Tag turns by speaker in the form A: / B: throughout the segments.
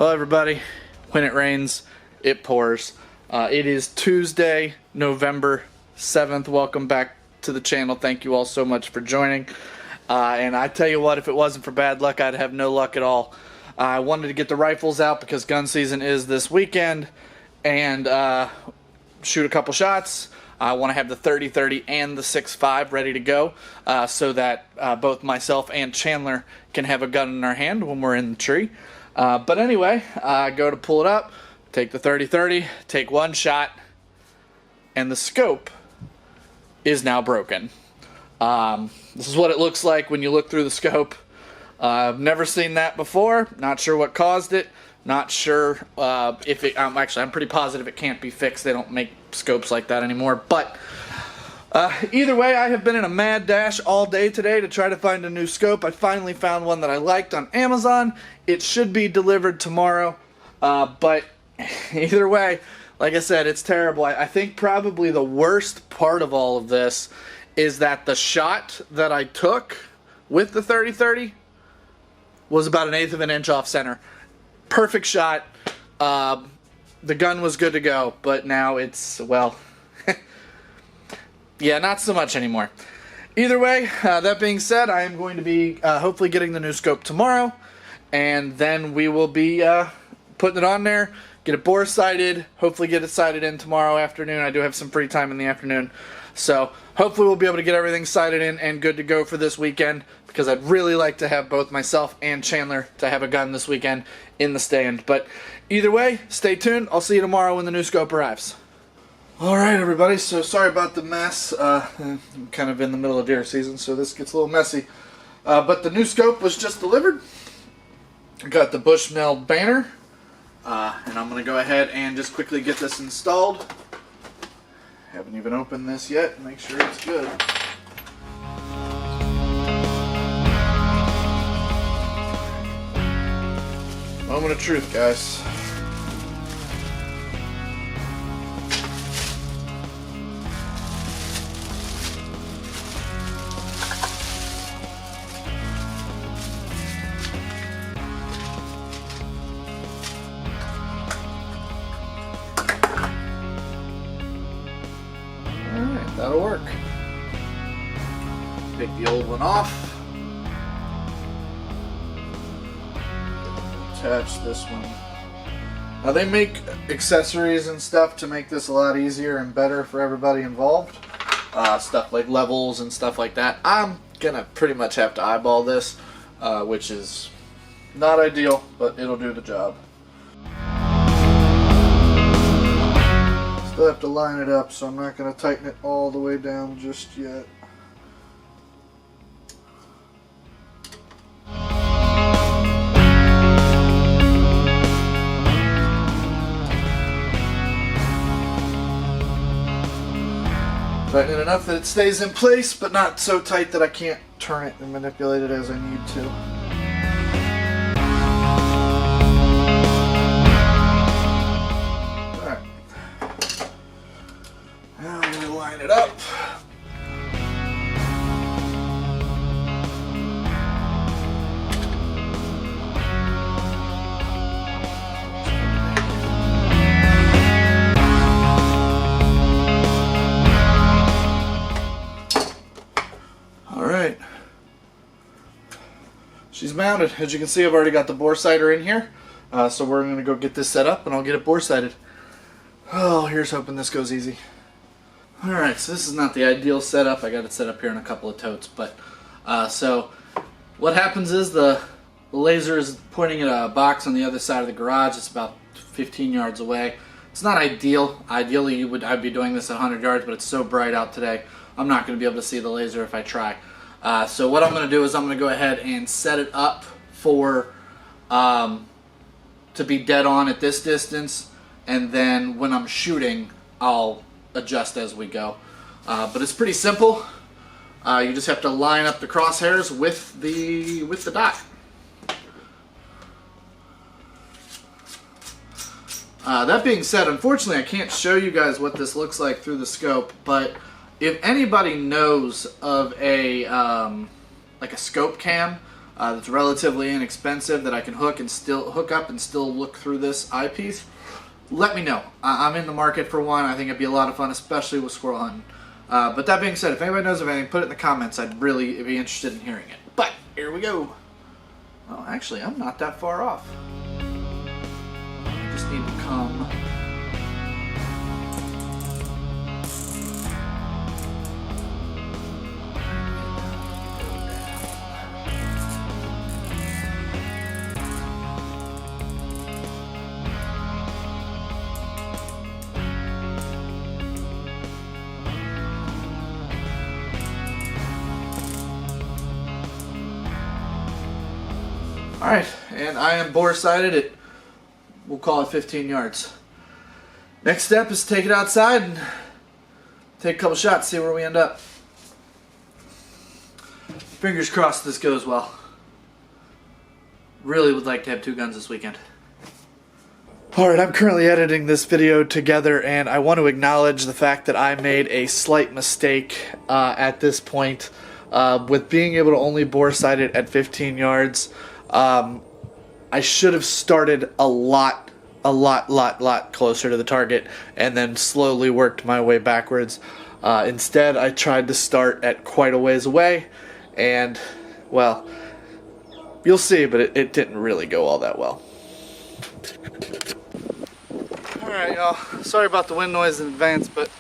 A: Well, everybody, when it rains, it pours. It is Tuesday, November 7th. Welcome back to the channel. Thank you all so much for joining. And I tell you what, if it wasn't for bad luck, I'd have no luck at all. I wanted to get the rifles out because gun season is this weekend and shoot a couple shots. I want to have the 30-30 and the 6.5 ready to go so that both myself and Chandler can have a gun in our hand when we're in the tree. But anyway, I go to pull it up, take the 30-30, take one shot, and the scope is now broken. This is what it looks like when you look through the scope. I've never seen that before. Not sure what caused it. Not sure if it... actually, I'm pretty positive it can't be fixed. They don't make scopes like that anymore. But either way, I have been in a mad dash all day today to try to find a new scope. I finally found one that I liked on Amazon. It should be delivered tomorrow. But either way, like I said, it's terrible. I think probably the worst part of all of this is that the shot that I took with the 30-30 was about 1/8 of an inch off center. Perfect shot. The gun was good to go, but now it's, well, yeah, not so much anymore. Either way, that being said, I am going to be hopefully getting the new scope tomorrow, and then we will be putting it on there, get it bore sighted, hopefully get it sighted in tomorrow afternoon. I do have some free time in the afternoon, so hopefully we'll be able to get everything sighted in and good to go for this weekend, because I'd really like to have both myself and Chandler to have a gun this weekend in the stand. But either way, stay tuned. I'll see you tomorrow when the new scope arrives. Alright everybody, so sorry about the mess. I'm kind of in the middle of deer season, so this gets a little messy. But the new scope was just delivered. I got the Bushnell banner. And I'm going to go ahead and just quickly get this installed. Haven't even opened this yet. Make sure it's good. Moment of truth, guys. Alright, that'll work. Take the old one off. Attach this one. Now they make accessories and stuff to make this a lot easier and better for everybody involved. Stuff like levels and stuff like that. I'm gonna pretty much have to eyeball this, which is not ideal, but it'll do the job. Still have to line it up, so I'm not gonna tighten it all the way down just yet. Tighten it enough that it stays in place, but not so tight that I can't turn it and manipulate it as I need to. Alright. Now I'm going to line it up. She's mounted. As you can see, I've already got the bore sighter in here. So we're going to go get this set up and I'll get it bore sighted. Oh, here's hoping this goes easy. Alright, so this is not the ideal setup. I got it set up here in a couple of totes. But so what happens is the laser is pointing at a box on the other side of the garage. It's about 15 yards away. It's not ideal. Ideally, I'd be doing this at 100 yards, but it's so bright out today, I'm not going to be able to see the laser if I try. So what I'm going to do is I'm going to go ahead and set it up for to be dead on at this distance, and then when I'm shooting I'll adjust as we go. But it's pretty simple. You just have to line up the crosshairs with the dot. That being said, unfortunately I can't show you guys what this looks like through the scope, but if anybody knows of a like a scope cam that's relatively inexpensive that I can hook up and still look through this eyepiece, let me know. I'm in the market for one. I think it'd be a lot of fun, especially with squirrel hunting. But that being said, if anybody knows of anything, put it in the comments. I'd really be interested in hearing it. But here we go. Oh, actually, I'm not that far off. I just need to come. Alright, and I am boresighted at, we'll call it 15 yards. Next step is to take it outside and take a couple shots, see where we end up. Fingers crossed this goes well. Really would like to have 2 guns this weekend. Alright, I'm currently editing this video together, and I want to acknowledge the fact that I made a slight mistake at this point. With being able to only boresight it at 15 yards, I should have started a lot closer to the target and then slowly worked my way backwards. Instead, I tried to start at quite a ways away, and, well, you'll see, but it didn't really go all that well. Alright, y'all. Sorry about the wind noise in advance, but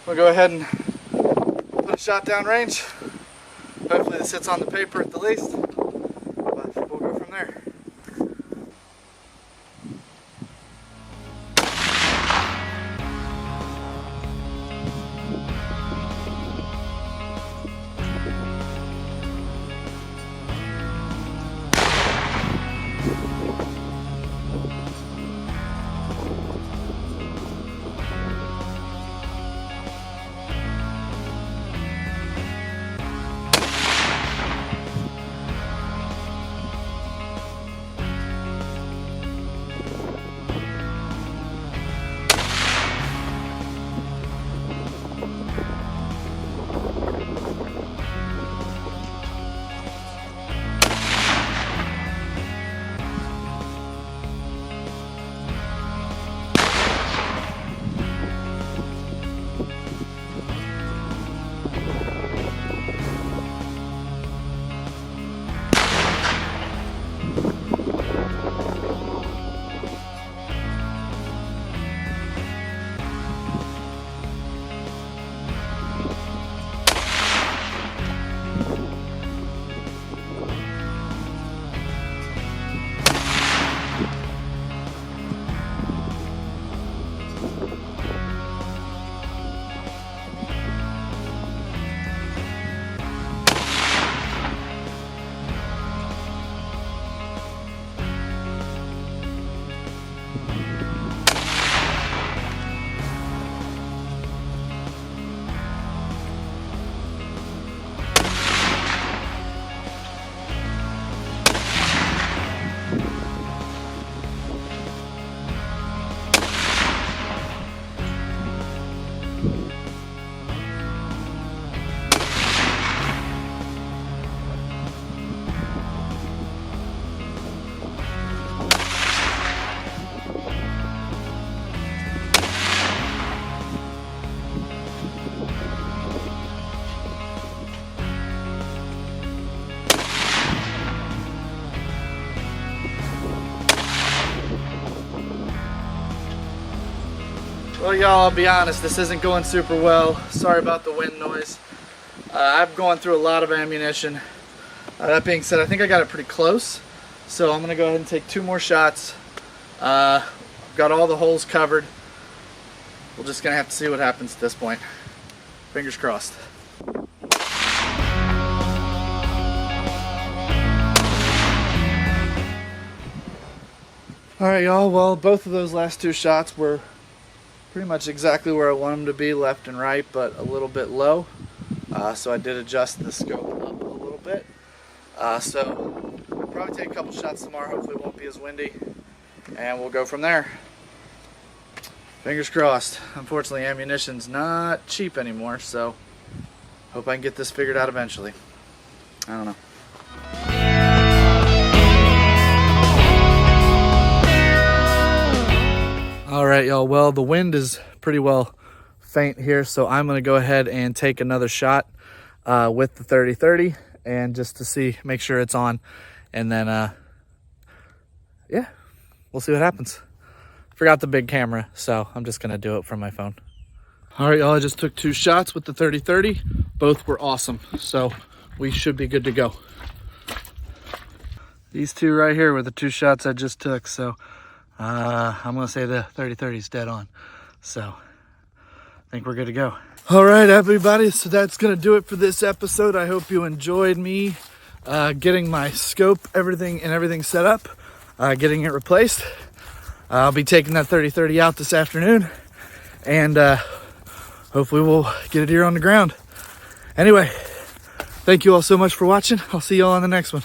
A: we'll go ahead and put a shot down range. Hopefully this hits on the paper at the least. But we'll go from there. Well, y'all, I'll be honest, this isn't going super well. Sorry about the wind noise. I'm going through a lot of ammunition. That being said, I think I got it pretty close. So I'm going to go ahead and take 2 more shots. Got all the holes covered. We're just going to have to see what happens at this point. Fingers crossed. Alright, y'all, well, both of those last 2 shots were pretty much exactly where I want them to be, left and right, but a little bit low. So I did adjust the scope up a little bit. So I'll probably take a couple shots tomorrow. Hopefully it won't be as windy, and we'll go from there. Fingers crossed. Unfortunately, ammunition's not cheap anymore, so hope I can get this figured out eventually. I don't know. y'all, well, the wind is pretty well faint here, so I'm going to go ahead and take another shot with the 30-30 and just to see, make sure it's on, and then yeah, we'll see what happens. Forgot the big camera, so I'm just going to do it from my phone. All right, y'all, I just took 2 shots with the 30-30. Both were awesome, so we should be good to go. These 2 right here were the 2 shots I just took, so I'm gonna say the 30-30 is dead on. So I think we're good to go. All right, everybody, so that's gonna do it for this episode. I hope you enjoyed me getting my scope, everything set up, getting it replaced. I'll be taking that 30-30 out this afternoon, and hopefully we'll get a deer on the ground. Anyway, thank you all so much for watching. I'll see you all on the next one.